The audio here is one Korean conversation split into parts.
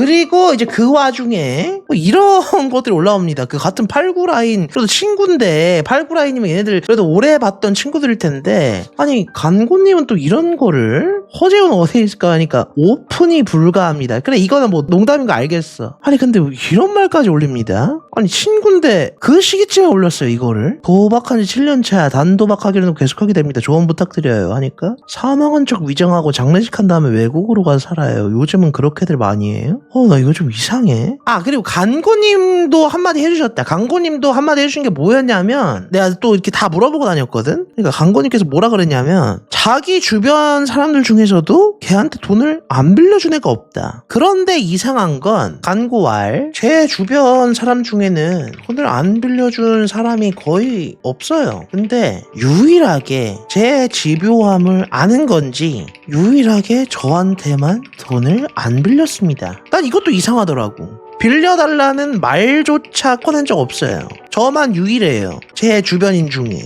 그리고 이제 그 와중에 뭐 이런 것들이 올라옵니다. 그 같은 89 라인 그래도 친구인데 89 라인이면 얘네들 그래도 오래 봤던 친구들일 텐데 아니 간고님은 또 이런 거를 허재훈 어디 있을까 하니까 오픈이 불가합니다. 그래 이거는 뭐 농담인 거 알겠어. 아니 근데 이런 말까지 올립니다. 아니 친구인데 그 시기쯤에 올렸어요 이거를. 도박한 지 7년차 단도박하기로는 계속하게 됩니다. 조언 부탁드려요 하니까 사망한 척 위장하고 장례식 한 다음에 외국으로 가서 살아요. 요즘은 그렇게들 많이 해요? 나 이거 좀 이상해. 아 그리고 간고님도 한마디 해주셨다. 간고님도 한마디 해주신 게 뭐였냐면 내가 또 이렇게 다 물어보고 다녔거든. 그러니까 간고님께서 뭐라 그랬냐면 자기 주변 사람들 중에서도 걔한테 돈을 안 빌려준 애가 없다. 그런데 이상한 건 간고왈 제 주변 사람 중에는 돈을 안 빌려준 사람이 거의 없어요. 근데 유일하게 제 집요함을 아는 건지 유일하게 저한테만 돈을 안 빌렸습니다. 난 이것도 이상하더라고. 빌려달라는 말조차 꺼낸 적 없어요. 저만 유일해요. 제 주변인 중에.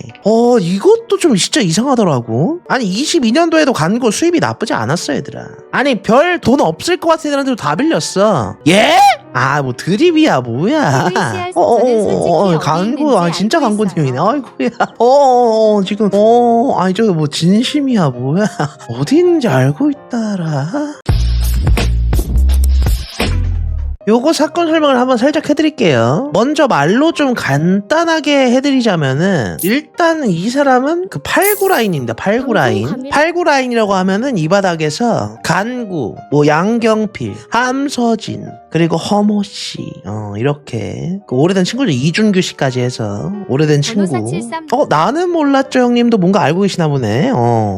이것도 좀 진짜 이상하더라고. 아니 22년도에도 간고 수입이 나쁘지 않았어 얘들아. 아니 별 돈 없을 것 같은 애들한테도 다 빌렸어. 예? 뭐 드립이야 뭐야. 간고 진짜 간고님이네. 아이고야. 지금 아니 저거 뭐 진심이야 뭐야. 어디 있는지 알고 있다라. 요거 사건 설명을 한번 살짝 해드릴게요. 먼저 말로 좀 간단하게 해드리자면은 일단 이 사람은 그 89 라인입니다. 89 라인. 89 라인이라고 하면은 이 바닥에서 간구, 뭐 양경필, 함서진, 그리고 허모씨 이렇게 그 오래된 친구들 이준규 씨까지 해서 오래된 친구. 나는 몰랐죠 형님도 뭔가 알고 계시나 보네.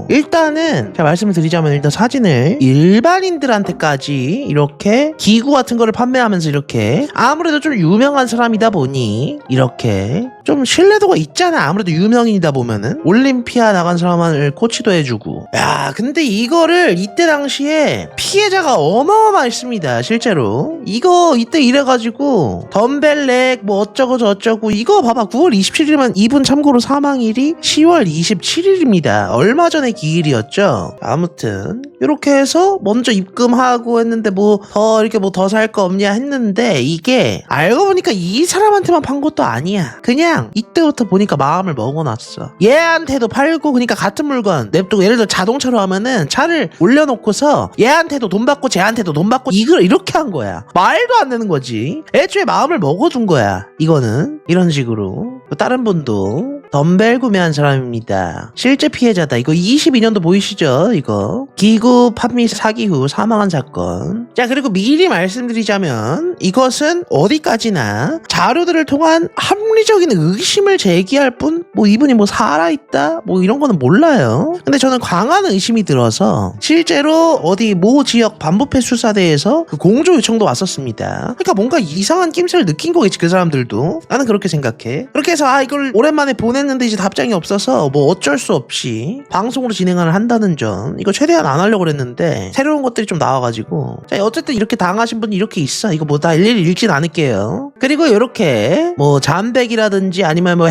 일단은 제가 말씀을 드리자면 일단 사진을 일반인들한테까지 이렇게 기구 같은 거를 판매하면서 이렇게 아무래도 좀 유명한 사람이다 보니 이렇게 좀 신뢰도가 있잖아. 아무래도 유명인이다 보면은 올림피아 나간 사람을 코치도 해주고. 야 근데 이거를 이때 당시에 피해자가 어마어마했습니다. 실제로 이거 이때 이래가지고 덤벨렉 뭐 어쩌고 저쩌고 이거 봐봐. 9월 27일만 이분 참고로 사망일이 10월 27일입니다. 얼마 전에 기일이었죠. 아무튼 이렇게 해서 먼저 입금하고 했는데 뭐 더 이렇게 뭐 더 살 거 없냐 했는데 이게 알고 보니까 이 사람한테만 판 것도 아니야. 그냥 이때부터 보니까 마음을 먹어놨어. 얘한테도 팔고 그러니까 같은 물건 냅두고 예를 들어 자동차로 하면은 차를 올려놓고서 얘한테도 돈 받고 쟤한테도 돈 받고 이걸 이렇게 한 거야. 말도 안 되는 거지. 애초에 마음을 먹어둔 거야. 이거는 이런 식으로. 다른 분도 덤벨 구매한 사람입니다. 실제 피해자다. 이거 22년도 보이시죠? 이거 기구 판매 사기 후 사망한 사건. 자 그리고 미리 말씀드리자면 이것은 어디까지나 자료들을 통한 합리적인 의심을 제기할 뿐 뭐 이분이 뭐 살아있다 뭐 이런 거는 몰라요. 근데 저는 강한 의심이 들어서 실제로 어디 모 지역 반부패 수사대에서 그 공조 요청도 왔었습니다. 그러니까 뭔가 이상한 낌새를 느낀 거겠지 그 사람들도. 나는 그렇게 생각해. 그렇게 해서 이걸 오랜만에 보냈는데 이제 답장이 없어서 뭐 어쩔 수 없이 방송으로 진행을 한다는 점 이거 최대한 안 하려고 그랬는데 새로운 것들이 좀 나와가지고 자 어쨌든 이렇게 당하신 분이 이렇게 있어. 이거 뭐 다 일일이 읽진 않을게요. 그리고 이렇게 뭐 잠백이라든지 아니면 뭐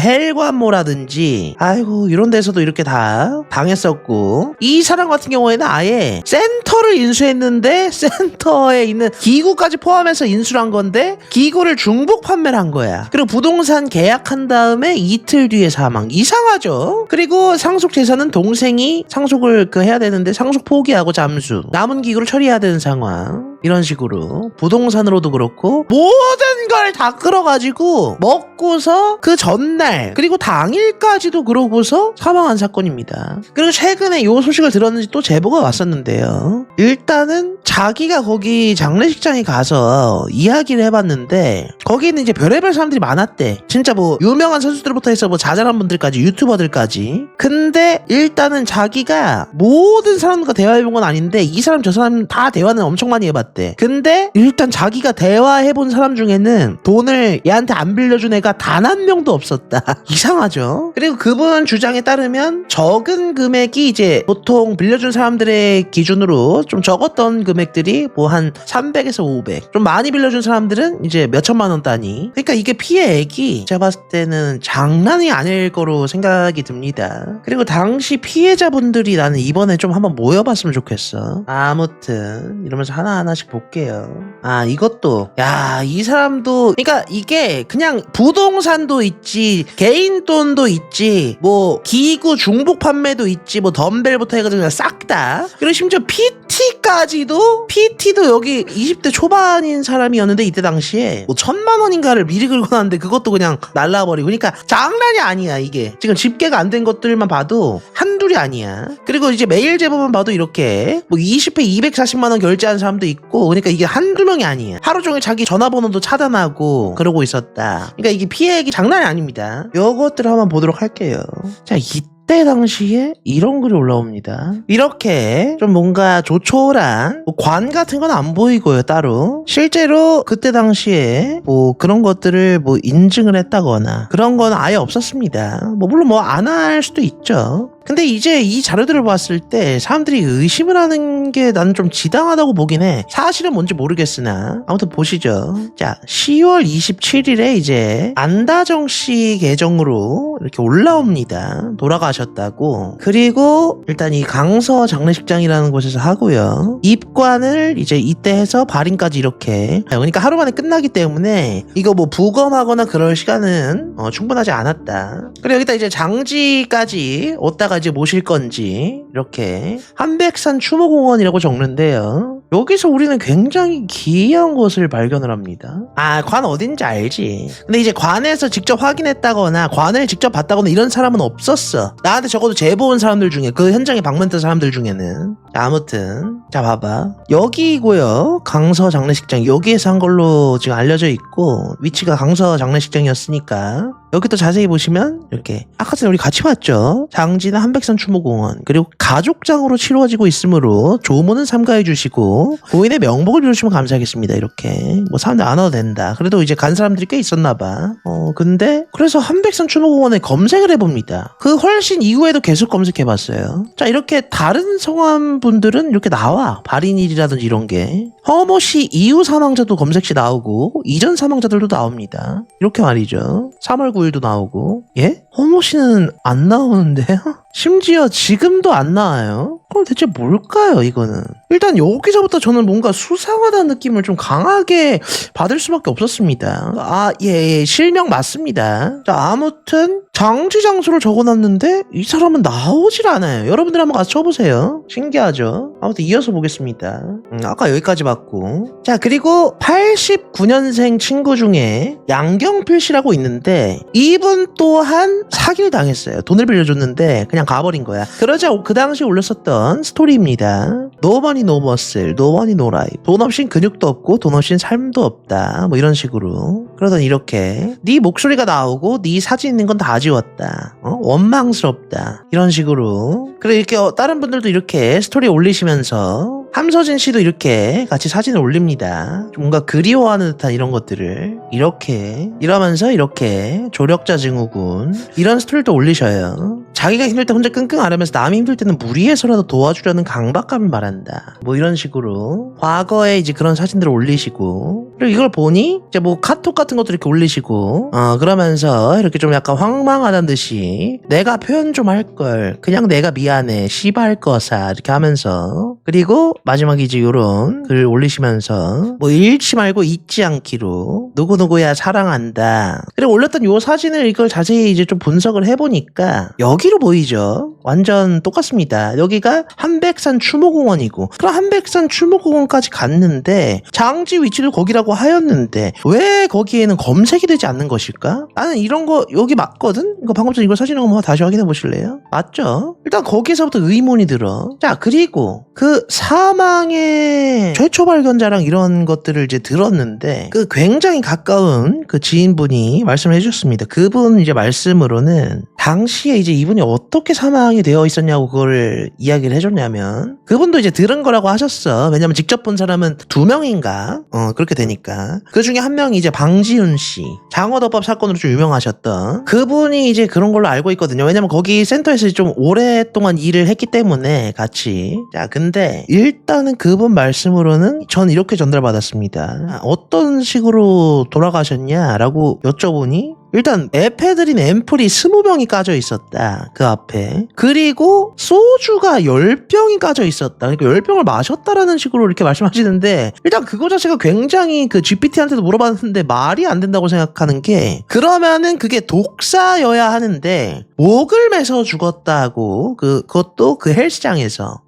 헬관모라든지 아이고 이런 데서도 이렇게 다 당했었고 이 사람 같은 경우에는 아예 센터를 인수했는데 센터에 있는 기구까지 포함해서 인수를 한 건데 기구를 중복 판매를 한 거야. 그리고 부동산 계약한 다음에 이틀 뒤에 사망. 이상하죠? 그리고 상속 재산은 동생이 상속을 해야 되는데 상속 포기하고 잠수. 남은 기구를 처리해야 되는 상황. 이런 식으로 부동산으로도 그렇고 모든 걸 다 끌어가지고 먹고서 그 전날 그리고 당일까지도 그러고서 사망한 사건입니다. 그리고 최근에 요 소식을 들었는지 또 제보가 왔었는데요. 일단은 자기가 거기 장례식장에 가서 이야기를 해봤는데 거기는 이제 별의별 사람들이 많았대. 진짜 뭐 유명한 선수들부터 해서 뭐 자잘한 분들까지 유튜버들까지. 근데 일단은 자기가 모든 사람과 대화해본 건 아닌데 이 사람 저 사람 다 대화는 엄청 많이 해봤대. 근데 일단 자기가 대화해본 사람 중에는 돈을 얘한테 안 빌려준 애가 단 한 명도 없었다. 이상하죠? 그리고 그분 주장에 따르면 적은 금액이 이제 보통 빌려준 사람들의 기준으로 좀 적었던 금액들이 뭐 한 300에서 500. 좀 많이 빌려준 사람들은 이제 몇천만 원 단위. 그러니까 이게 피해액이 제가 봤을 때는 장난이 아닐 거로 생각이 듭니다. 그리고 당시 피해자분들이 나는 이번에 좀 한번 모여봤으면 좋겠어. 아무튼 이러면서 하나하나씩 하나씩 볼게요. 아, 이것도 야, 이 사람도 그러니까 이게 그냥 부동산도 있지, 개인 돈도 있지, 뭐 기구 중복 판매도 있지, 뭐 덤벨부터 해가지고 그냥 싹 다. 그리고 심지어 PT도 여기 20대 초반인 사람이었는데 이때 당시에 뭐 1,000만 원인가를 미리 긁어 놨는데 그것도 그냥 날라버리고. 그러니까 장난이 아니야. 이게 지금 집계가 안 된 것들만 봐도 한둘이 아니야. 그리고 이제 메일 제보만 봐도 이렇게 뭐 20회 240만 원 결제한 사람도 있고. 그러니까 이게 한두 명이 아니야. 하루 종일 자기 전화번호도 차단하고 그러고 있었다. 그러니까 이게 피해액이 장난이 아닙니다. 요것들을 한번 보도록 할게요. 자, 이때 당시에 이런 글이 올라옵니다. 이렇게 좀 뭔가 조촐한 뭐 관 같은 건 안 보이고요. 따로 실제로 그때 당시에 뭐 그런 것들을 뭐 인증을 했다거나 그런 건 아예 없었습니다. 뭐 물론 뭐 안 할 수도 있죠. 근데 이제 이 자료들을 봤을 때 사람들이 의심을 하는 게 나는 좀 지당하다고 보긴 해. 사실은 뭔지 모르겠으나 아무튼 보시죠. 자, 10월 27일에 이제 안다정 씨 계정으로 이렇게 올라옵니다. 돌아가셨다고. 그리고 일단 이 강서 장례식장이라는 곳에서 하고요. 입관을 이제 이때 해서 발인까지 이렇게. 그러니까 하루 만에 끝나기 때문에 이거 뭐 부검하거나 그럴 시간은 충분하지 않았다. 그리고 여기다 이제 장지까지 어디다가 이제 모실 건지 이렇게 한백산 추모공원이라고 적는데요. 여기서 우리는 굉장히 기이한 것을 발견을 합니다. 아, 관 어딘지 알지. 근데 이제 관에서 직접 확인했다거나 관을 직접 봤다거나 이런 사람은 없었어. 나한테 적어도 제보 온 사람들 중에, 그 현장에 방문했던 사람들 중에는. 자, 아무튼 자, 봐봐. 여기고요. 강서 장례식장. 여기에서 한 걸로 지금 알려져 있고, 위치가 강서 장례식장이었으니까 여기 또 자세히 보시면 이렇게 아까 전에 우리 같이 봤죠. 장지는 한백산 추모공원, 그리고 가족장으로 치루어지고 있으므로 조문은 삼가해 주시고 고인의 명복을 빌어주시면 감사하겠습니다. 이렇게 뭐 사람들 안 와도 된다. 그래도 이제 간 사람들이 꽤 있었나 봐. 근데 그래서 한백산 추모공원에 검색을 해봅니다. 그 훨씬 이후에도 계속 검색해봤어요. 자, 이렇게 다른 성함 분들은 이렇게 나와. 발인일이라든지 이런 게. 허모씨 이후 사망자도 검색시 나오고 이전 사망자들도 나옵니다. 이렇게 말이죠. 3월 9일도 나오고. 예? 허모씨는 안 나오는데요? 심지어 지금도 안 나와요? 그럼 대체 뭘까요, 이거는? 일단 여기서부터 저는 뭔가 수상하다는 느낌을 좀 강하게 받을 수밖에 없었습니다. 아, 예, 실명 맞습니다. 자, 아무튼 장지 장소를 적어놨는데 이 사람은 나오질 않아요. 여러분들 한번 가서 쳐보세요. 신기하죠? 아무튼 이어서 보겠습니다. 아까 여기까지 봤고. 자, 그리고 89년생 친구 중에 양경필 씨라고 있는데 이분 또한 사기를 당했어요. 돈을 빌려줬는데 그냥 가버린 거야. 그러자 그 당시 올렸었던 스토리입니다. No money, no muscle, no money, no life. 돈 없인 근육도 없고 돈 없인 삶도 없다. 뭐 이런 식으로. 그러더니 이렇게 네 목소리가 나오고 네 사진 있는 건 다 지웠다. 원망스럽다. 이런 식으로. 그리고 이렇게 다른 분들도 이렇게 스토리 올리시면서 함서진 씨도 이렇게 같이 사진을 올립니다. 좀 뭔가 그리워하는 듯한 이런 것들을 이렇게 이러면서 이렇게 조력자 증후군 이런 스토리를 올리셔요. 자기가 힘들 때 혼자 끙끙 앓으면서 남이 힘들 때는 무리해서라도 도와주려는 강박감을 말한다. 뭐 이런 식으로 과거에 이제 그런 사진들을 올리시고, 그리고 이걸 보니 이제 뭐 카톡 같은 것도 이렇게 올리시고 그러면서 이렇게 좀 약간 황망하다는 듯이 내가 표현 좀 할 걸, 그냥 내가 미안해 씨발 거사 이렇게 하면서, 그리고 마지막에 이제 요런 글 올리시면서 뭐 잃지 말고 잊지 않기로 누구누구야 사랑한다. 그리고 올렸던 요 사진을 이걸 자세히 이제 좀 분석을 해보니까 여기로 보이죠. 완전 똑같습니다. 여기가 한백산 추모공원이고, 그럼 한백산 추모공원까지 갔는데 장지 위치도 거기라고 하였는데 왜 거기에는 검색이 되지 않는 것일까? 나는 이런 거 여기 맞거든? 이거 방금 전에 이거 사진 한번 다시 확인해 보실래요? 맞죠? 일단 거기서부터 의문이 들어. 자, 그리고 그 사망의 최초 발견자랑 이런 것들을 이제 들었는데 그 굉장히 가까운 그 지인분이 말씀을 해주셨습니다. 그분 이제 말씀으로는 당시에 이제 이분이 어떻게 사망이 되어 있었냐고 그걸 이야기를 해줬냐면, 그분도 이제 들은 거라고 하셨어. 왜냐면 직접 본 사람은 2명인가? 그렇게 되니까. 그 중에 한 명이 이제 방지훈 씨. 장어덮밥 사건으로 좀 유명하셨던 그분이 이제 그런 걸로 알고 있거든요. 왜냐면 거기 센터에서 좀 오랫동안 일을 했기 때문에 같이. 자, 근데 일단은 그분 말씀으로는 전 이렇게 전달받았습니다. 어떤 식으로 돌아가셨냐라고 여쭤보니 일단 에페드린 앰플이 20병이 까져 있었다. 그 앞에. 그리고 소주가 10병이 까져 있었다. 그러니까 10병을 마셨다라는 식으로 이렇게 말씀하시는데 일단 그거 자체가 굉장히 그 GPT한테도 물어봤는데 말이 안 된다고 생각하는 게 그러면은 그게 독사여야 하는데 목을 매서 죽었다고 그것도 그 헬스장에서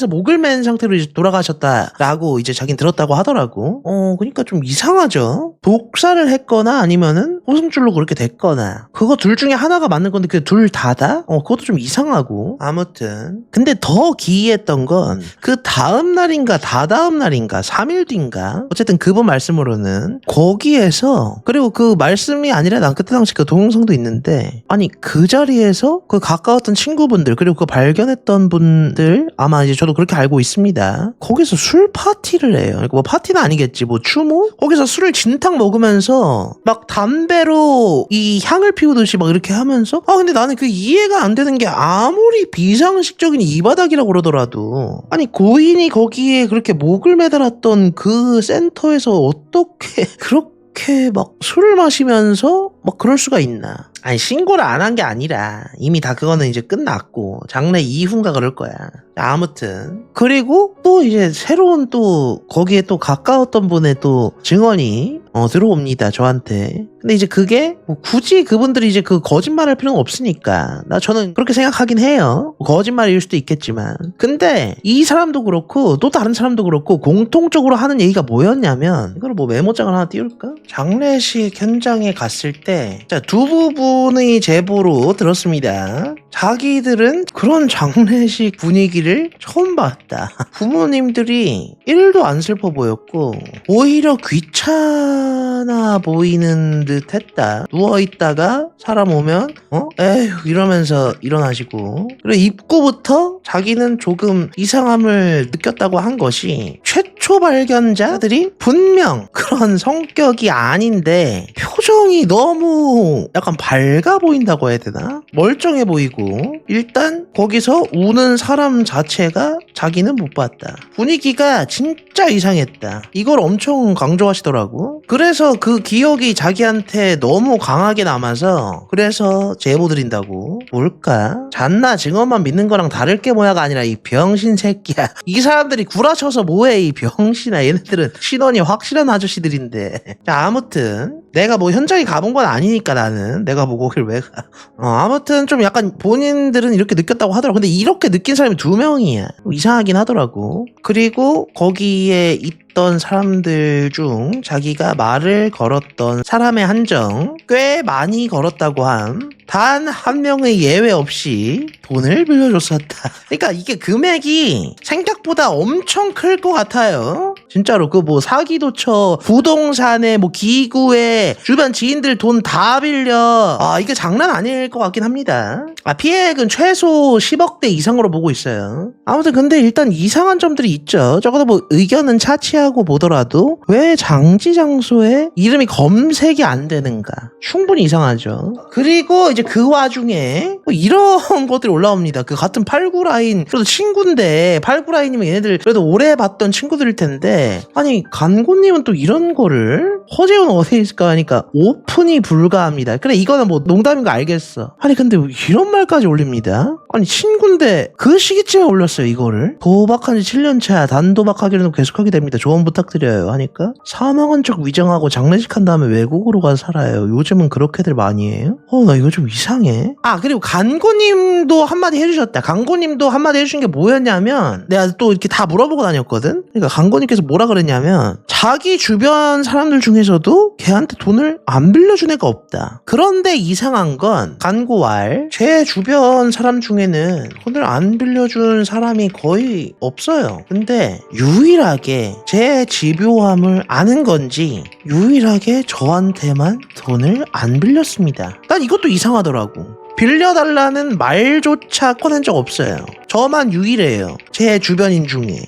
목을 맨 상태로 이제 돌아가셨다라고 이제 자긴 들었다고 하더라고. 그러니까 좀 이상하죠. 독사를 했거나 아니면은 호승줄로 그렇게 됐거나 그거 둘 중에 하나가 맞는 건데 그 둘 다다? 그것도 좀 이상하고. 아무튼 근데 더 기이했던 건 그 다음 날인가 다다음 날인가 3일 뒤인가 어쨌든 그분 말씀으로는 거기에서 그리고 그 말씀이 아니라 난 그때 당시 그 동영상도 있는데 아니 그 자리에서 그 가까웠던 친구분들 그리고 그 발견했던 분들 아마 이제 저도 그렇게 알고 있습니다. 거기서 술 파티를 해요. 그러니까 뭐 파티는 아니겠지 뭐 추모? 거기서 술을 진탕 먹으면서 막 담배로 이 향을 피우듯이 막 이렇게 하면서 근데 나는 그 이해가 안 되는 게 아무리 비상식적인 이 바닥이라고 그러더라도 아니 고인이 거기에 그렇게 목을 매달았던 그 센터에서 어떻게 그렇게 막 술을 마시면서 막 그럴 수가 있나. 아니 신고를 안 한 게 아니라 이미 다 그거는 이제 끝났고 장례 이후인가 그럴 거야. 아무튼 그리고 또 이제 새로운 또 거기에 또 가까웠던 분의 또 증언이 들어옵니다 저한테. 근데 이제 그게 뭐 굳이 그분들이 이제 그 거짓말할 필요는 없으니까 저는 그렇게 생각하긴 해요. 거짓말일 수도 있겠지만 근데 이 사람도 그렇고 또 다른 사람도 그렇고 공통적으로 하는 얘기가 뭐였냐면 이걸 뭐 메모장을 하나 띄울까? 장례식 현장에 갔을 때 자, 두 부분의 제보로 들었습니다. 자기들은 그런 장례식 분위기를 처음 봤다. 부모님들이 1도 안 슬퍼 보였고 오히려 귀찮아 보이는 듯 했다. 누워있다가 사람 오면 에휴 이러면서 일어나시고 그리고 입구부터 자기는 조금 이상함을 느꼈다고 한 것이 최초 발견자들이 분명 그런 성격이 아닌데 표정이 너무 약간 밝아 보인다고 해야 되나? 멀쩡해 보이고 일단 거기서 우는 사람 자체가 자기는 못 봤다. 분위기가 진짜 이상했다. 이걸 엄청 강조하시더라고. 그래서 그 기억이 자기한테 너무 강하게 남아서 그래서 제보 드린다고. 뭘까? 잔나 증언만 믿는 거랑 다를 게 뭐야가 아니라 이 병신 새끼야. 이 사람들이 구라쳐서 뭐해 이 병신아. 얘네들은 신원이 확실한 아저씨들인데. 자 아무튼 내가 뭐 현장에 가본 건 아니니까 나는 내가 뭐 거길 왜 가. 아무튼 좀 약간 본인들은 이렇게 느꼈다고 하더라고. 근데 이렇게 느낀 사람이 2명이야. 이상하긴 하더라고. 그리고 거기에 있던 사람들 중 자기가 말을 걸었던 사람의 한정 꽤 많이 걸었다고 함. 단 한 명의 예외 없이 돈을 빌려줬었다. 그러니까 이게 금액이 생각보다 엄청 클 것 같아요. 진짜로 그 뭐 사기도 쳐 부동산에 뭐 기구에 주변 지인들 돈 다 빌려 이게 장난 아닐 것 같긴 합니다. 피해액은 최소 10억대 이상으로 보고 있어요. 아무튼 근데 일단 이상한 점들이 있죠. 적어도 뭐 의견은 차치하고 보더라도 왜 장지 장소에 이름이 검색이 안 되는가 충분히 이상하죠. 그리고 이제 그 와중에 뭐 이런 것들이 올라옵니다. 그 같은 89라인 그래도 친구인데 89라인이면 얘네들 그래도 오래 봤던 친구들일 텐데 아니 간고님은 또 이런 거를 허재훈 어디 있을까 하니까 오픈이 불가합니다. 그래 이거는 뭐 농담인 거 알겠어. 아니 근데 이런 말까지 올립니다. 아니 친구인데 그 시기쯤에 올렸어요 이거를. 도박한 지 7년차 단도박하기로는 계속하게 됩니다. 조언 부탁드려요 하니까 사망한 척 위장하고 장례식 한 다음에 외국으로 가서 살아요. 요즘은 그렇게들 많이 해요? 나 이거 좀 이상해. 그리고 간고님도 한마디 해주셨다. 간고님도 한마디 해주신 게 뭐였냐면 내가 또 이렇게 다 물어보고 다녔거든. 그러니까 간고님께서 뭐라 그랬냐면 자기 주변 사람들 중에서도 걔한테 돈을 안 빌려준 애가 없다. 그런데 이상한 건 간고왈 제 주변 사람 중에는 돈을 안 빌려준 사람이 거의 없어요. 근데 유일하게 제 집요함을 아는 건지 유일하게 저한테만 돈을 안 빌렸습니다. 난 이것도 이상하더라고. 빌려달라는 말조차 꺼낸 적 없어요. 저만 유일해요. 제 주변인 중에.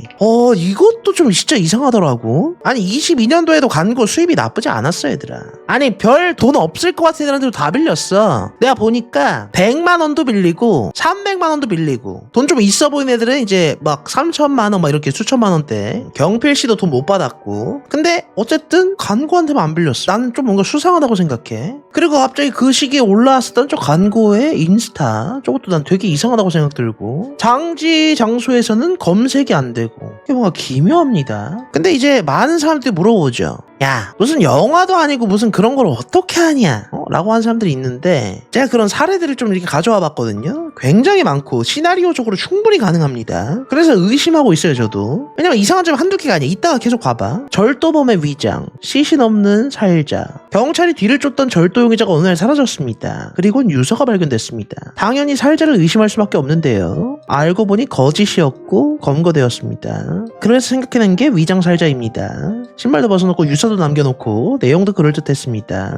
이것도 좀 진짜 이상하더라고. 아니 22년도에도 간고 수입이 나쁘지 않았어 얘들아. 아니 별 돈 없을 것 같은 애들한테도 다 빌렸어. 내가 보니까 100만원도 빌리고 300만원도 빌리고 돈 좀 있어 보이는 애들은 이제 막 3천만원 막 이렇게 수천만원대. 경필씨도 돈 못 받았고. 근데 어쨌든 간고한테만 안 빌렸어. 나는 좀 뭔가 수상하다고 생각해. 그리고 갑자기 그 시기에 올라왔었던 저 간고의 인스타, 저것도 난 되게 이상하다고 생각 들고, 장지 장소에서는 검색이 안 되고, 이게 뭔가 기묘합니다. 근데 이제 많은 사람들이 물어보죠. 야, 무슨 영화도 아니고 무슨 그런 걸 어떻게 하냐? 라고 하는 사람들이 있는데, 제가 그런 사례들을 좀 이렇게 가져와 봤거든요. 굉장히 많고 시나리오적으로 충분히 가능합니다. 그래서 의심하고 있어요 저도. 왜냐면 이상한 점 한두 개가 아니야. 이따가 계속 봐봐. 절도범의 위장, 시신 없는 살자, 경찰이 뒤를 쫓던 절도 용의자가 어느 날 사라졌습니다. 그리고 유서가 발견됐습니다. 당연히 살자를 의심할 수밖에 없는데요. 알고 보니 거짓이었고 검거되었습니다. 그래서 생각해낸 게 위장 살자입니다. 신발도 벗어놓고 유서도 남겨놓고 내용도 그럴듯했습니다.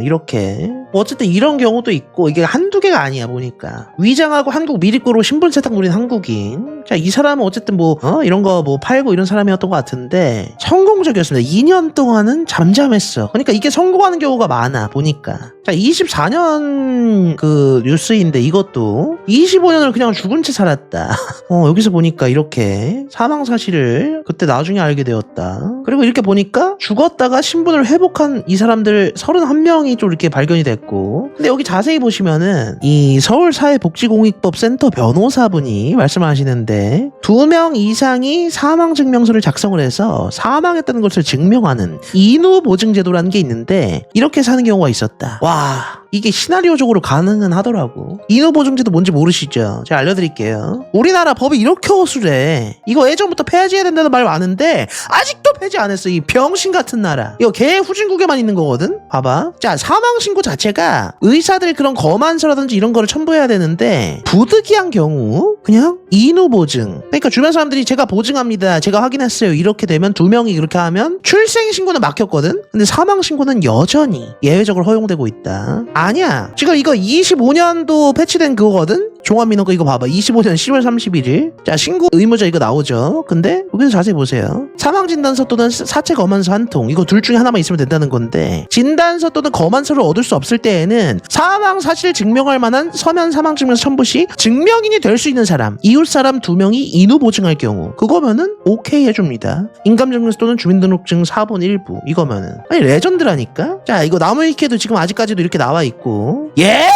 이렇게 어쨌든 이런 경우도 있고, 이게 한두 개가 아니야 보니까. 위장하고 한국 미립구로 신분 세탁 노린 한국인. 자, 이 사람은 어쨌든 이런 거 팔고 이런 사람이었던 것 같은데 성공적이었습니다. 2년 동안은 잠잠했어. 그러니까 이게 성공하는 경우가 많아 보니까. 자, 24년 그 뉴스인데 이것도 25년을 그냥 죽은 채 살았다. 여기서 보니까 이렇게 사망 사실을 그때 나중에 알게 되었다. 그리고 이렇게 보니까 죽었다가 신분을 회복한 이 사람들 31명이 좀 이렇게 발견이 됐고, 근데 여기 자세히 보시면은 이 서울사회복지공익법 센터 변호사분이 말씀하시는데 2명 이상이 사망증명서를 작성을 해서 사망했다는 것을 증명하는 인후보증제도라는 게 있는데 이렇게 사는 경우가 있었다. 와, 이게 시나리오적으로 가능은 하더라고. 인후보증제도 뭔지 모르시죠? 제가 알려드릴게요. 우리나라 법이 이렇게 허술해. 이거 예전부터 폐지해야 된다는 말 많은데 아직도 폐지 안 했어. 이 병신 같은 나라. 이거 개 후진국에만 있는 거거든. 봐봐. 자, 사망신고 자체가 의사들 그런 검안서라든지 이런 거를 첨부해야 되는데 부득이한 경우 그냥 인후보증. 그러니까 주변 사람들이 제가 보증합니다, 제가 확인했어요, 이렇게 되면 2명이 그렇게 하면 출생신고는 막혔거든. 근데 사망신고는 여전히 예외적으로 허용되고 있다. 아니야, 지금 이거 25년도 패치된 그거거든. 종합민원거 이거 봐봐. 25년 10월 31일. 자, 신고 의무자 이거 나오죠. 근데 여기서 자세히 보세요. 사망진단서 또는 사체 검안서 한 통, 이거 둘 중에 하나만 있으면 된다는 건데, 진단서 또는 검안서를 얻을 수 없을 때에는 사망 사실을 증명할 만한 서면 사망증명서 첨부 시 증명인이 될 수 있는 사람, 이웃사람 2명이 인후 보증할 경우, 그거면은 오케이 해줍니다. 인감증명서 또는 주민등록증 4본 일부, 이거면은. 아니 레전드라니까. 자, 이거 나무위키에도 지금 아직까지도 이렇게 나와 있고. 예?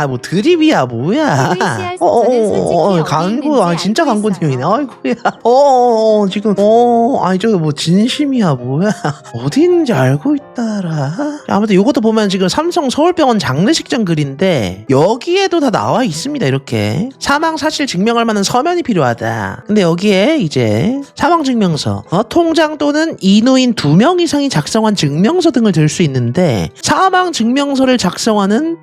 뭐 드립이야 뭐야. 강구, 진짜 강구님이네. 아이고야. 지금 아니 저거 뭐 진심이야 뭐야. 어디 있는지 알고 있다라. 아무튼 요것도 보면 지금 삼성 서울병원 장례식장 글인데 여기에도 다 나와 있습니다. 이렇게 사망 사실 증명할 만한 서면이 필요하다. 근데 여기에 이제 사망 증명서, 통장 또는 인후인 2명 이상이 작성한 증명서 등을 들 수 있는데, 사망 증명서를 작성하는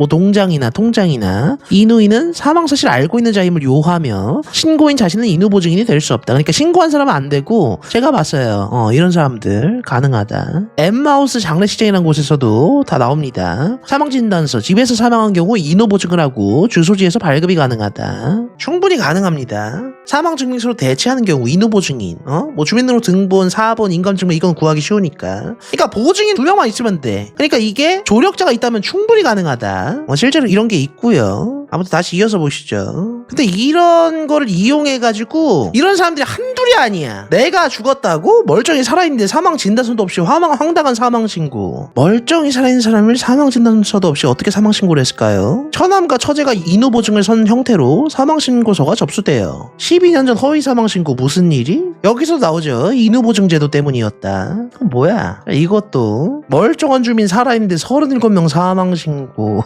동장이나 통장이나 인후인은 사망 사실 알고 있는 자임을 요하며 신고인 자신은 인후 증인이 될 수 없다. 그러니까 신고한 사람은 안 되고, 제가 봤어요. 이런 사람들 가능하다. 엠마우스 장례식장이라는 곳에서도 다 나옵니다. 사망진단서, 집에서 사망한 경우 인후 보증을 하고 주소지에서 발급이 가능하다. 충분히 가능합니다. 사망증명서로 대체하는 경우 인후 보증인, 주민등록 등본, 4본, 인감증명 이건 구하기 쉬우니까. 그러니까 보증인 2명만 있으면 돼. 그러니까 이게 조력자가 있다면 충분히 가능하다. 실제로 이런 게 있고요. 아무튼 다시 이어서 보시죠. 근데 이런 거를 이용해가지고 이런 사람들이 한둘이 아니야. 내가 죽었다고 멀쩡히 살아있는데 사망 진단서도 없이 황당한 사망 신고. 멀쩡히 살아있는 사람을 사망 진단서도 없이 어떻게 사망 신고를 했을까요? 처남과 처제가 인후 보증을 선 형태로 사망 신고서가 접수돼요. 12년 전 허위 사망 신고 무슨 일이? 여기서 나오죠. 인후 보증 제도 때문이었다. 그럼 뭐야? 이것도 멀쩡한 주민 살아있는데 37명 사망 신고.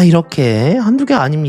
이렇게 한두 개가 아닙니다.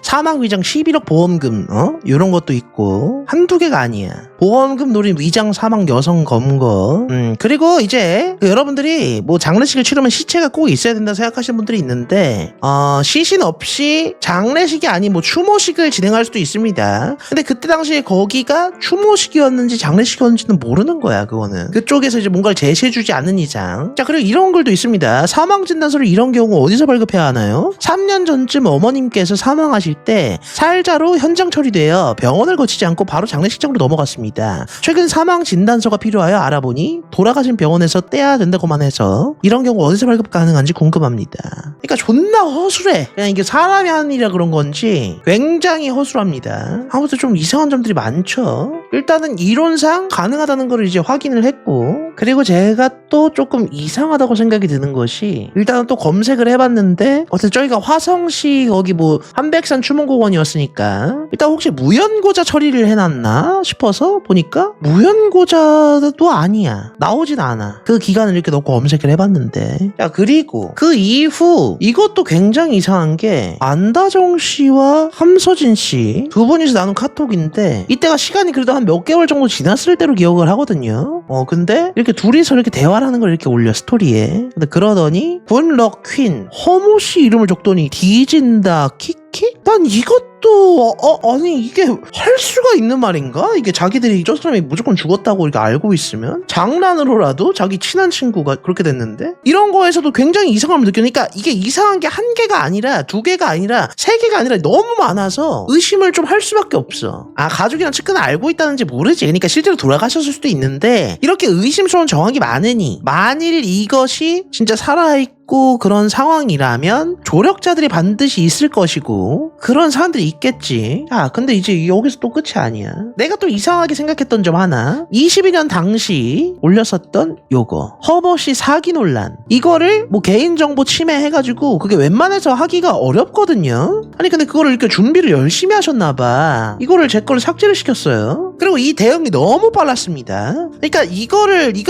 사망 위장 11억 보험금, 요런 것도 있고 한두 개가 아니야. 보험금 노린 위장 사망 여성 검거. 그리고 이제 여러분들이 뭐 장례식을 치르면 시체가 꼭 있어야 된다 생각하시는 분들이 있는데, 시신 없이 장례식이 아닌 뭐 추모식을 진행할 수도 있습니다. 근데 그때 당시에 거기가 추모식이었는지 장례식이었는지는 모르는 거야. 그거는 그쪽에서 이제 뭔가를 제시해주지 않는 이상. 자, 그리고 이런 글도 있습니다. 사망진단서를 이런 경우 어디서 발급해야 하나요? 3년 전쯤 어머님께서 의해서 사망하실 때 살자로 현장 처리되어 병원을 거치지 않고 바로 장례식장으로 넘어갔습니다. 최근 사망 진단서가 필요하여 알아보니 돌아가신 병원에서 떼야 된다고만 해서 이런 경우 어디서 발급 가능한지 궁금합니다. 그러니까 존나 허술해. 그냥 이게 사람이 하는 일이라 그런 건지 굉장히 허술합니다. 아무튼 좀 이상한 점들이 많죠. 일단은 이론상 가능하다는 걸 이제 확인을 했고, 그리고 제가 또 조금 이상하다고 생각이 드는 것이, 일단은 또 검색을 해봤는데 어쨌든 저희가 화성시 거기 뭐 한백산 추모공원이었으니까 일단 혹시 무연고자 처리를 해놨나 싶어서 보니까 무연고자도 아니야. 나오진 않아. 그 기간을 이렇게 넣고 검색을 해봤는데, 자, 그리고 그 이후 이것도 굉장히 이상한 게, 안다정 씨와 함서진 씨 두 분이서 나눈 카톡인데 이때가 시간이 그래도 한 몇 개월 정도 지났을 때로 기억을 하거든요. 근데 이렇게 둘이서 이렇게 대화를 하는 걸 이렇게 올려, 스토리에. 근데 그러더니 굿럭 퀸 허모 씨 이름을 적더니 뒤진다 키키? 난 이것도 아니 이게 할 수가 있는 말인가? 이게 자기들이 저 사람이 무조건 죽었다고 이렇게 알고 있으면 장난으로라도 자기 친한 친구가 그렇게 됐는데, 이런 거에서도 굉장히 이상함을 느끼니까 이게 이상한 게 한 개가 아니라 두 개가 아니라 세 개가 아니라 너무 많아서 의심을 좀 할 수밖에 없어. 가족이랑 측근을 알고 있다는지 모르지. 그러니까 실제로 돌아가셨을 수도 있는데 이렇게 의심스러운 정황이 많으니, 만일 이것이 진짜 살아있고 그런 상황이라면 조력자들이 반드시 있을 것이고 그런 사람들이 있겠지. 근데 이제 여기서 또 끝이 아니야. 내가 또 이상하게 생각했던 점 하나, 22년 당시 올렸었던 요거 허버씨 사기 논란, 이거를 뭐 개인정보 침해해가지고 그게 웬만해서 하기가 어렵거든요. 아니 근데 그거를 이렇게 준비를 열심히 하셨나봐. 이거를 제 거를 삭제를 시켰어요. 그리고 이 대응이 너무 빨랐습니다. 그러니까 이거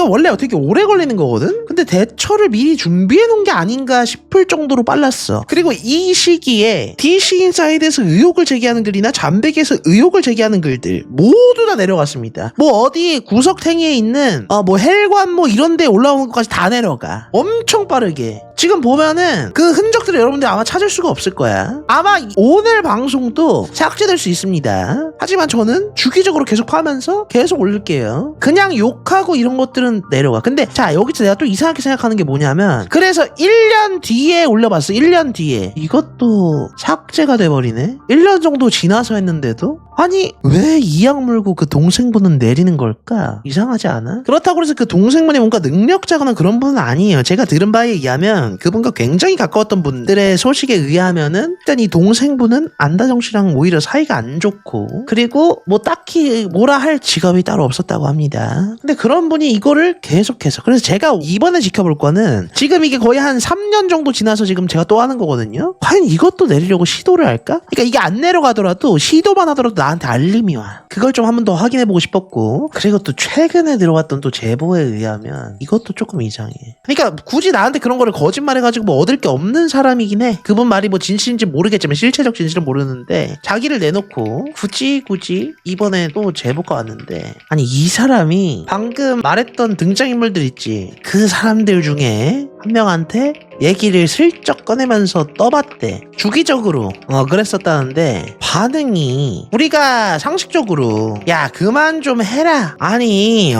원래 되게 오래 걸리는 거거든. 근데 대처를 미리 준비해 놓은 게 아닌가 싶을 정도로 빨랐어. 그리고 이 시기에 DC인사이드에서 의혹을 제기하는 글이나 잠백에서 의혹을 제기하는 글들 모두 다 내려갔습니다. 뭐 어디 구석탱이에 있는 뭐 헬관 뭐 이런 데 올라오는 것까지 다 내려가. 엄청 빠르게. 지금 보면은 그 흔적들을 여러분들 아마 찾을 수가 없을 거야. 아마 오늘 방송도 삭제될 수 있습니다. 하지만 저는 주기적으로 계속 하면서 계속 올릴게요. 그냥 욕하고 이런 것들은 내려가. 근데 자, 여기서 내가 또 이상하게 생각하는 게 뭐냐면, 그래서 1년 뒤에 올려봤어. 1년 뒤에. 이것도 삭제가 돼버리네. 1년 정도 지나서 했는데도? 아니 왜 이 약 물고 그 동생분은 내리는 걸까? 이상하지 않아? 그렇다고 해서 그 동생분이 뭔가 능력자거나 그런 분은 아니에요. 제가 들은 바에 의하면 그분과 굉장히 가까웠던 분들의 소식에 의하면은 일단 이 동생분은 안다정 씨랑 오히려 사이가 안 좋고, 그리고 뭐 딱히 뭐라 할 직업이 따로 없었다고 합니다. 근데 그런 분이 이거를 계속해서, 그래서 제가 이번에 지켜볼 거는, 지금 이게 거의 한 3년 정도 지나서 지금 제가 또 하는 거거든요. 과연 이것도 내리려고 시도를 할까? 그러니까 이게 안 내려가더라도 시도만 하더라도 나한테 알림이 와. 그걸 좀 한 번 더 확인해보고 싶었고, 그리고 또 최근에 들어왔던 또 제보에 의하면 이것도 조금 이상해. 그러니까 굳이 나한테 그런 거를 거짓말해가지고 뭐 얻을 게 없는 사람이긴 해. 그분 말이 뭐 진실인지 모르겠지만, 실체적 진실은 모르는데 자기를 내놓고 굳이 이번에 또 제보가 왔는데, 아니 이 사람이 방금 말했던 등장인물들 있지, 그 사람들 중에 한 명한테 얘기를 슬쩍 꺼내면서 떠봤대. 주기적으로 그랬었다는데, 반응이 우리가 상식적으로 야 그만 좀 해라, 아니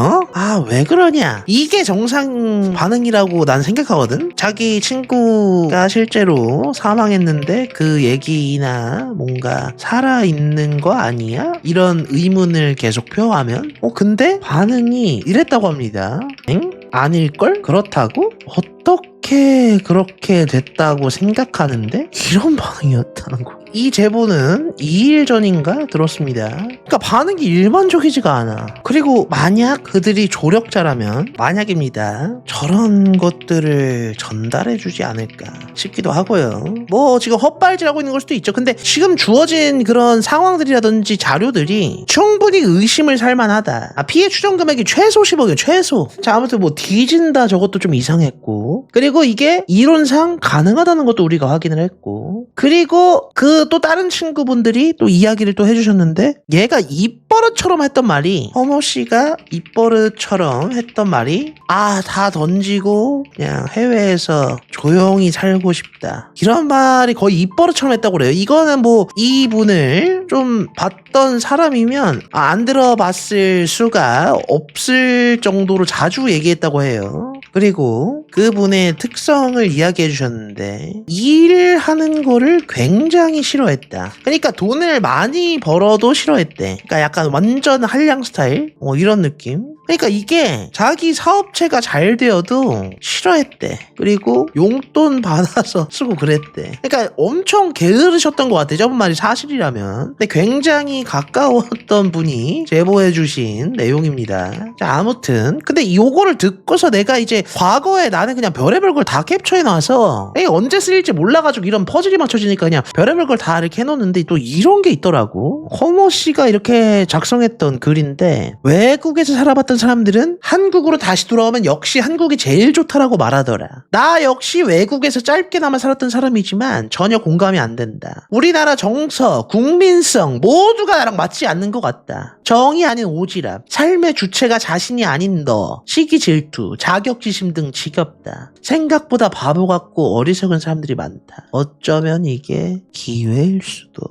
왜 그러냐, 이게 정상 반응이라고 난 생각하거든. 자기 친구가 실제로 사망했는데 그 얘기나 뭔가 살아있는 거 아니야? 이런 의문을 계속 표하면 근데 반응이 이랬다고 합니다. 엥? 아닐걸? 그렇다고? 어떻게 그렇게 됐다고 생각하는데? 이런 반응이었다는 거. 이 제보는 2일 전인가 들었습니다. 그러니까 반응이 일반적이지가 않아. 그리고 만약 그들이 조력자라면, 만약입니다, 저런 것들을 전달해주지 않을까 싶기도 하고요. 뭐 지금 헛발질하고 있는 걸 수도 있죠. 근데 지금 주어진 그런 상황들이라든지 자료들이 충분히 의심을 살만하다. 피해 추정 금액이 최소 10억이에요. 최소. 자, 아무튼 뭐 뒤진다 저것도 좀 이상했고, 그리고 이게 이론상 가능하다는 것도 우리가 확인을 했고, 그리고 그 또 다른 친구분들이 또 이야기를 또 해주셨는데, 얘가 입버릇처럼 했던 말이, 허모씨가 입버릇처럼 했던 말이 다 던지고 그냥 해외에서 조용히 살고 싶다, 이런 말이 거의 입버릇처럼 했다고 그래요. 이거는 뭐 이분을 좀 봤던 사람이면 안 들어봤을 수가 없을 정도로 자주 얘기했다고 해요. 그리고 그분의 특성을 이야기해 주셨는데 일하는 거를 굉장히 싫어했다. 그러니까 돈을 많이 벌어도 싫어했대. 그러니까 약간 완전 한량 스타일 이런 느낌. 그러니까 이게 자기 사업체가 잘 되어도 싫어했대. 그리고 용돈 받아서 쓰고 그랬대. 그러니까 엄청 게으르셨던 것 같아. 저번 말이 사실이라면. 근데 굉장히 가까웠던 분이 제보해 주신 내용입니다. 자, 아무튼 근데 요거를 듣고서 내가 이제 과거에 나는 그냥 별의별 걸 다 캡처해 놔서 언제 쓰일지 몰라가지고 이런 퍼즐이 맞춰지니까 그냥 별의별 걸 다 이렇게 해놓는데 또 이런 게 있더라고. 허모 씨가 이렇게 작성했던 글인데 외국에서 살아봤던 사람들은 한국으로 다시 돌아오면 역시 한국이 제일 좋다라고 말하더라. 나 역시 외국에서 짧게나마 살았던 사람이지만 전혀 공감이 안 된다. 우리나라 정서, 국민성 모두가 나랑 맞지 않는 것 같다. 정이 아닌 오지랖, 삶의 주체가 자신이 아닌 너, 시기 질투, 자격지심 등 지겹다. 생각보다 바보 같고 어리석은 사람들이 많다. 어쩌면 이게 기회일 수도.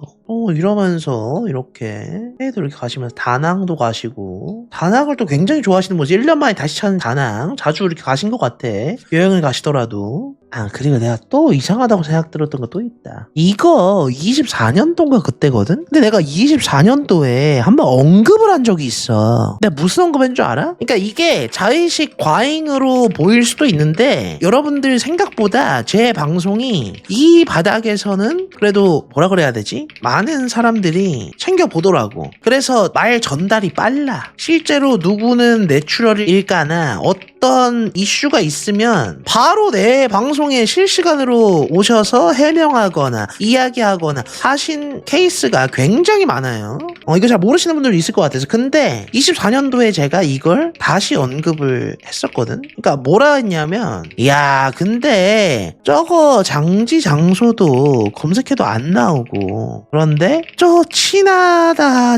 이러면서 이렇게 해도 이렇게 가시면서 다낭도 가시고, 다낭을 또 굉장히 좋아하시는 거지. 1년 만에 다시 찾은 다낭 자주 이렇게 가신 것 같아. 여행을 가시더라도. 그리고 내가 또 이상하다고 생각 들었던 거 또 있다. 이거 24년도인가 그때거든? 근데 내가 24년도에 한번 언급을 한 적이 있어. 내가 무슨 언급한 줄 알아? 그러니까 이게 자의식 과잉으로 보일 수도 있는데 여러분들 생각보다 제 방송이 이 바닥에서는 그래도 뭐라 그래야 되지? 많은 사람들이 챙겨보더라고. 그래서 말 전달이 빨라. 실제로 누구는 내추럴일까나 어떤 이슈가 있으면 바로 내 방송에 실시간으로 오셔서 해명하거나 이야기하거나 하신 케이스가 굉장히 많아요. 이거 잘 모르시는 분들도 있을 것 같아서. 근데 24년도에 제가 이걸 다시 언급을 했었거든. 그러니까 뭐라 했냐면, 야 근데 저거 장지 장소도 검색해도 안 나오고, 그런데 저 친하다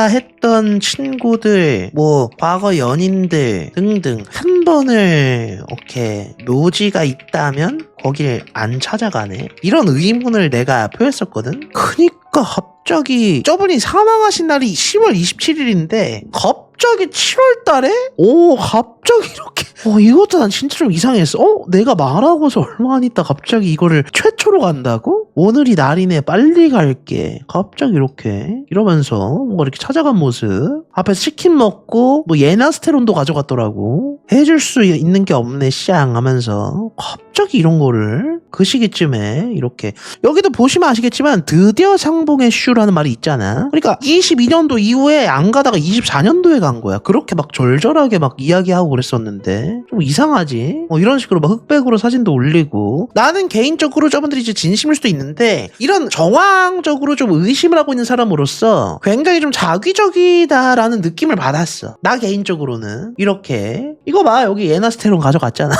했던 친구들, 뭐 과거 연인들 등등 한 번을 이렇게 묘지가 있다면 거길 안 찾아가네, 이런 의문을 내가 표했었거든. 그니까 갑자기 저분이 사망하신 날이 10월 27일인데 갑자기 7월 달에 갑자기 이렇게 이것도 난 진짜 좀 이상했어. 내가 말하고서 얼마 안 있다 갑자기 이거를 최초로 간다고? 오늘이 날이네, 빨리 갈게. 갑자기 이렇게 이러면서 뭔가 이렇게 찾아간 모습, 앞에서 치킨 먹고 뭐 예나스테론도 가져갔더라고. 해줄 수 있는 게 없네 쌍 하면서 갑자기 이런 거를 그 시기쯤에 이렇게. 여기도 보시면 아시겠지만 드디어 상봉의 슈라는 말이 있잖아. 그러니까 22년도 이후에 안 가다가 24년도에 간 거야. 그렇게 막 절절하게 막 이야기하고 그랬었는데 좀 이상하지? 이런 식으로 막 흑백으로 사진도 올리고. 나는 개인적으로 저분들이 이제 진심일 수도 있는데 이런 정황적으로 좀 의심을 하고 있는 사람으로서 굉장히 좀 자기적이다라는 느낌을 받았어. 나 개인적으로는. 이렇게 이거 봐, 여기 예나스테론 가져갔잖아.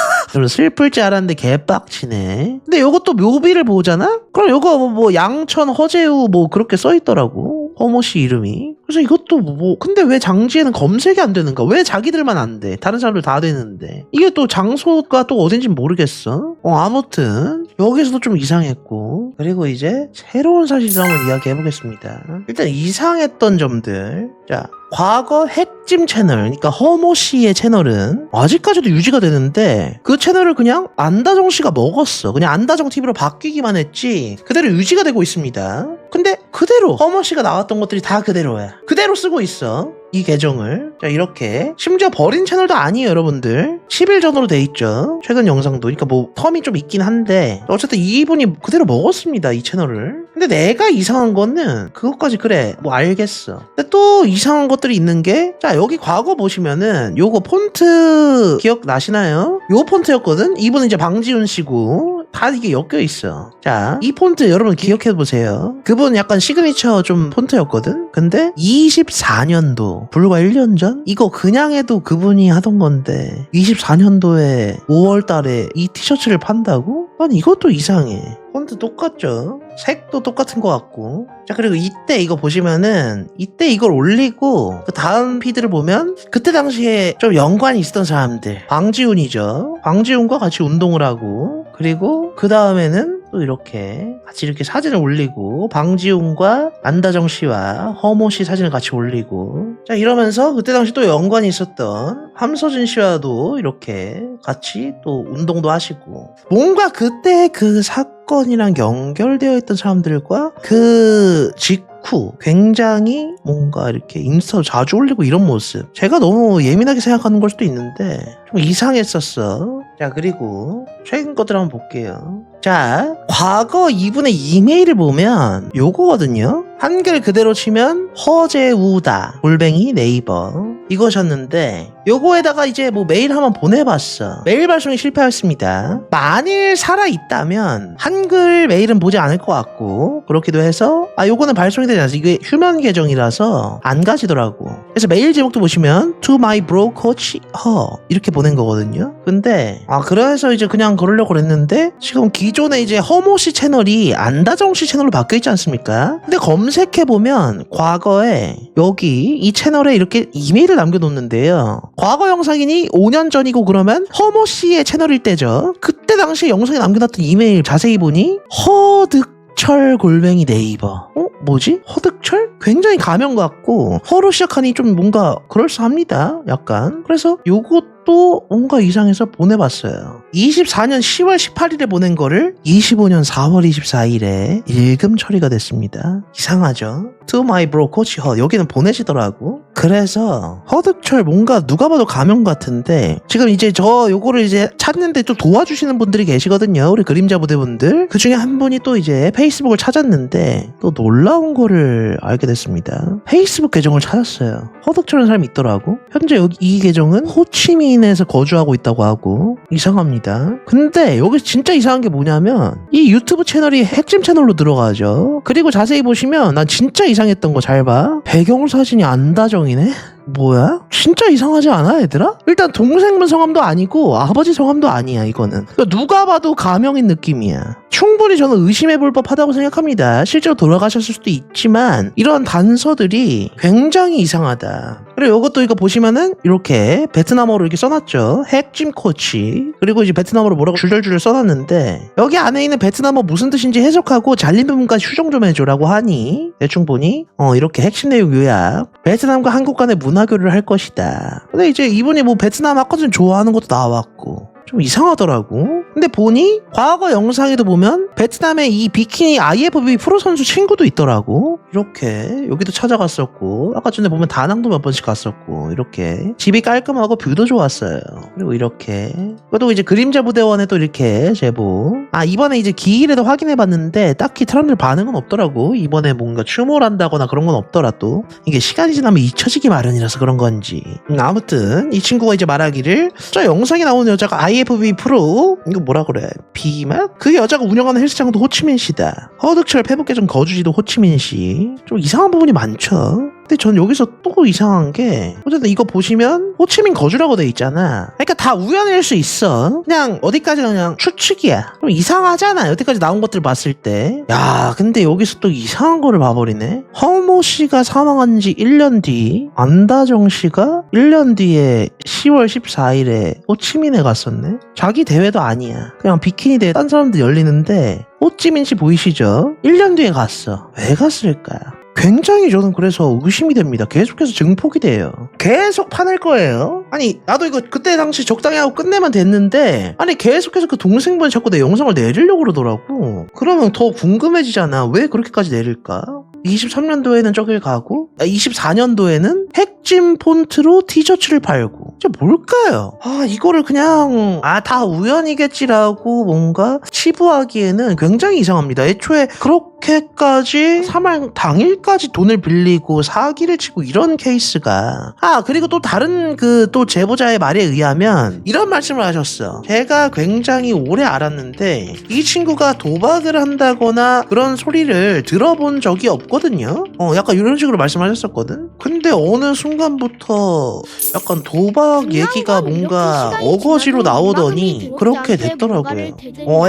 슬플 줄 알았는데 개빡치네. 근데 요것도 묘비를 보잖아? 그럼 요거 뭐 양천 허재우 뭐 그렇게 써있더라고, 허모씨 이름이. 그래서 이것도 근데 왜 장지에는 검색이 안 되는가? 왜 자기들만 안 돼? 다른 사람들 다 되는데. 이게 또 장소가 또 어딘지 모르겠어. 아무튼 여기서도 좀 이상했고. 그리고 이제 새로운 사실을 한번 이야기해보겠습니다. 일단 이상했던 점들. 자, 과거 핵찜 채널, 그러니까 허모 씨의 채널은 아직까지도 유지가 되는데 그 채널을 그냥 안다정 씨가 먹었어. 그냥 안다정 TV로 바뀌기만 했지 그대로 유지가 되고 있습니다. 근데 그대로 허모 씨가 나왔던 것들이 다 그대로야. 그대로 쓰고 있어, 이 계정을. 자, 이렇게 심지어 버린 채널도 아니에요 여러분들. 10일 전으로 돼 있죠, 최근 영상도. 그러니까 뭐 텀이 좀 있긴 한데 어쨌든 이분이 그대로 먹었습니다, 이 채널을. 근데 내가 이상한 거는 그것까지 그래 뭐 알겠어. 근데 또 이상한 것들이 있는 게, 자 여기 과거 보시면은 요거 폰트 기억나시나요? 요 폰트였거든. 이분은 이제 방지훈 씨고 다 이게 엮여 있어. 자, 이 폰트 여러분 기억해 보세요. 그분 약간 시그니처 좀 폰트였거든. 근데 24년도 불과 1년 전 이거 그냥 해도 그분이 하던 건데 24년도에 5월 달에 이 티셔츠를 판다고? 아니 이것도 이상해. 폰트 똑같죠? 색도 똑같은 것 같고. 자, 그리고 이때 이거 보시면은 이때 이걸 올리고 그 다음 피드를 보면 그때 당시에 좀 연관이 있었던 사람들, 방지훈이죠. 방지훈과 같이 운동을 하고, 그리고 그 다음에는 또 이렇게 같이 이렇게 사진을 올리고 방지훈과 안다정 씨와 허모 씨 사진을 같이 올리고. 자, 이러면서 그때 당시 또 연관이 있었던 함서진 씨와도 이렇게 같이 또 운동도 하시고, 뭔가 그때 그 사건이랑 연결되어 있던 사람들과 그 직후 굉장히 뭔가 이렇게 인스타로 자주 올리고 이런 모습, 제가 너무 예민하게 생각하는 걸 수도 있는데 좀 이상했었어. 자, 그리고 최근 것들 한번 볼게요. 자, 과거 이분의 이메일을 보면 요거거든요. 한글 그대로 치면 허재우다 골뱅이 네이버 이거셨는데, 요거에다가 이제 뭐 메일 한번 보내봤어. 메일 발송이 실패했습니다. 만일 살아있다면 한글 메일은 보지 않을 것 같고, 그렇기도 해서 요거는 발송이 되지 않았어. 이게 휴면 계정이라서 안 가지더라고. 그래서 메일 제목도 보시면 To my bro coach her 이렇게 보낸 거거든요. 근데 그래서 이제 그냥 그러려고 그랬는데, 지금 기존에 이제 허모씨 채널이 안다정씨 채널로 바뀌어있지 않습니까? 근데 검색해보면 과거에 여기 이 채널에 이렇게 이메일을 남겨놓는데요. 과거 영상이니 5년 전이고 그러면 허모씨의 채널일 때죠. 그때 당시에 영상에 남겨놨던 이메일 자세히 보니 허득철 골뱅이 네이버. 뭐지? 허득철? 굉장히 가명 같고 허로 시작하니 좀 뭔가 그럴싸합니다. 약간. 그래서 요것도 뭔가 이상해서 보내봤어요. 24년 10월 18일에 보낸 거를 25년 4월 24일에 일금 처리가 됐습니다. 이상하죠? To my bro coach her 여기는 보내시더라고. 그래서 허득철 뭔가 누가 봐도 가명 같은데, 지금 이제 저 요거를 이제 찾는데 또 도와주시는 분들이 계시거든요. 우리 그림자 부대분들. 그 중에 한 분이 또 이제 페이스북을 찾았는데 또 놀라운 거를 알게 됐습니다. 페이스북 계정을 찾았어요. 허득철이라는 사람이 있더라고. 현재 여기 이 계정은 호치민에서 거주하고 있다고 하고, 이상합니다. 근데 여기 진짜 이상한 게 뭐냐면 이 유튜브 채널이 핵심 채널로 들어가죠. 그리고 자세히 보시면 난 진짜 이상했던 거 잘 봐. 배경사진이 안다정이네? 뭐야? 진짜 이상하지 않아, 얘들아? 일단 동생분 성함도 아니고 아버지 성함도 아니야, 이거는. 그러니까 누가 봐도 가명인 느낌이야. 충분히 저는 의심해볼 법하다고 생각합니다. 실제로 돌아가셨을 수도 있지만 이런 단서들이 굉장히 이상하다. 그리고 이것도 이거 보시면은 이렇게 베트남어로 이렇게 써놨죠. 핵찜 코치. 그리고 이제 베트남어로 뭐라고 줄줄줄 써놨는데, 여기 안에 있는 베트남어 무슨 뜻인지 해석하고 잘린 부분까지 수정 좀 해줘라고 하니 대충 보니 이렇게 핵심 내용 요약. 베트남과 한국 간의 문화교류를 할 것이다. 근데 이제 이분이 뭐 베트남 아까 좋아하는 것도 나왔고 좀 이상하더라고. 근데 보니 과거 영상에도 보면 베트남의 이 비키니 IFBB 프로 선수 친구도 있더라고. 이렇게 여기도 찾아갔었고, 아까 전에 보면 다낭도 몇 번씩 갔었고, 이렇게 집이 깔끔하고 뷰도 좋았어요. 그리고 이렇게 또 이제 그림자 부대원에 또 이렇게 제보. 이번에 이제 기일에도 확인해봤는데 딱히 사람들 반응은 없더라고. 이번에 뭔가 추몰한다거나 그런 건 없더라. 또 이게 시간이 지나면 잊혀지기 마련이라서 그런 건지. 아무튼 이 친구가 이제 말하기를, 저 영상에 나오는 여자가 IFB 프로, 이거 뭐라 그래, 비만? 그 여자가 운영하는 헬스장도 호치민시다. 허득철 페북 계정 거주지도 호치민시. 좀 이상한 부분이 많죠. 근데 전 여기서 또 이상한 게, 어쨌든 이거 보시면 호치민 거주라고 돼 있잖아. 그러니까 다 우연일 수 있어. 그냥 어디까지나 그냥 추측이야. 좀 이상하잖아, 여태까지 나온 것들 봤을 때. 야, 근데 여기서 또 이상한 거를 봐버리네. 허모 씨가 사망한 지 1년 뒤, 안다정 씨가 1년 뒤에 10월 14일에 호치민에 갔었네. 자기 대회도 아니야. 그냥 비키니 대회 딴 사람들 열리는데 호찌민씨 보이시죠? 1년 뒤에 갔어. 왜 갔을까요? 굉장히 저는 그래서 의심이 됩니다. 계속해서 증폭이 돼요. 계속 파낼 거예요. 아니, 나도 이거 그때 당시 적당히 하고 끝내면 됐는데, 아니 계속해서 그 동생분이 자꾸 내 영상을 내리려고 그러더라고. 그러면 더 궁금해지잖아. 왜 그렇게까지 내릴까? 23년도에는 저길 가고 24년도에는 핵찜 폰트로 티셔츠를 팔고, 진짜 뭘까요? 이거를 그냥 다 우연이겠지라고 뭔가 치부하기에는 굉장히 이상합니다. 애초에 그렇게까지 사망 당일까지 돈을 빌리고 사기를 치고 이런 케이스가. 그리고 또 다른 그 또 제보자의 말에 의하면 이런 말씀을 하셨어. 제가 굉장히 오래 알았는데 이 친구가 도박을 한다거나 그런 소리를 들어본 적이 없거든요. 약간 이런 식으로 말씀하셨었거든. 근데 어느 순간부터 약간 도박 얘기가 뭔가 어거지로 나오더니 그렇게 됐더라고요.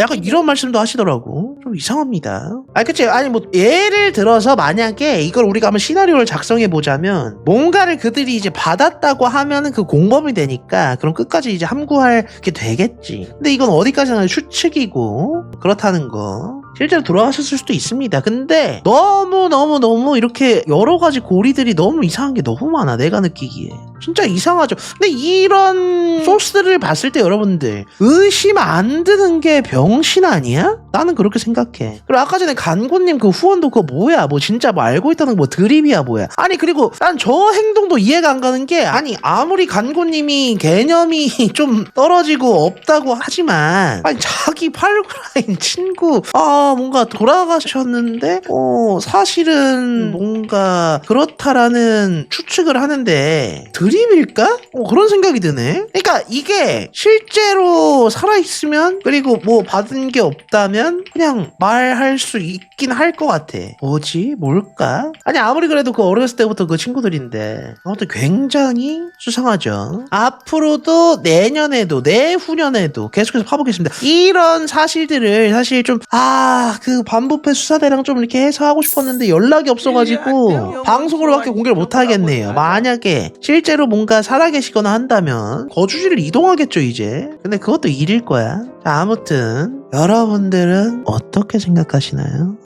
약간 이런 말씀도 하시더라고. 좀 이상합니다. 그치? 아니 뭐 예를 들어서 만약에 이걸 우리가 한번 시나리오를 작성해 보자면, 뭔가를 그들이 이제 받았다고 하면은 그 공범이 되니까 그럼 끝까지 이제 함구할 게 되겠지. 근데 이건 어디까지나 추측이고 그렇다는 거. 실제로 돌아가셨을 수도 있습니다. 근데 너무 이렇게 여러 가지 고리들이 너무 이상한 게 너무 많아. 내가 느끼기에 진짜 이상하죠. 근데 이런 소스를 봤을 때 여러분들 의심 안 드는 게 병신 아니야? 나는 그렇게 생각해. 그리고 아까 전에 간고님 그 후원도 그거 뭐야? 뭐 진짜 뭐 알고 있다는 거 뭐 드립이야 뭐야? 아니 그리고 난 저 행동도 이해가 안 가는 게, 아니 아무리 간고님이 개념이 좀 떨어지고 없다고 하지만 아니 자기 팔구라인 친구 뭔가 돌아가셨는데 사실은 뭔가 그렇다라는 추측을 하는데 드립일까? 그런 생각이 드네. 그러니까 이게 실제로 살아있으면 그리고 뭐 받은 게 없다면 그냥 말할 수 있긴 할 것 같아. 뭐지? 뭘까? 아니 아무리 그래도 그 어렸을 때부터 그 친구들인데 아무튼 굉장히 수상하죠. 앞으로도 내년에도 내후년에도 계속해서 파보겠습니다. 이런 사실들을 사실 좀 그 반부패 수사대랑 좀 이렇게 해서 하고 싶었는데 연락이 없어가지고 방송으로밖에 공개를 못하겠네요. 만약에 실제로 뭔가 살아계시거나 한다면 거주지를 이동하겠죠 이제. 근데 그것도 일일 거야. 자, 아무튼 여러분들은 어떻게 생각하시나요?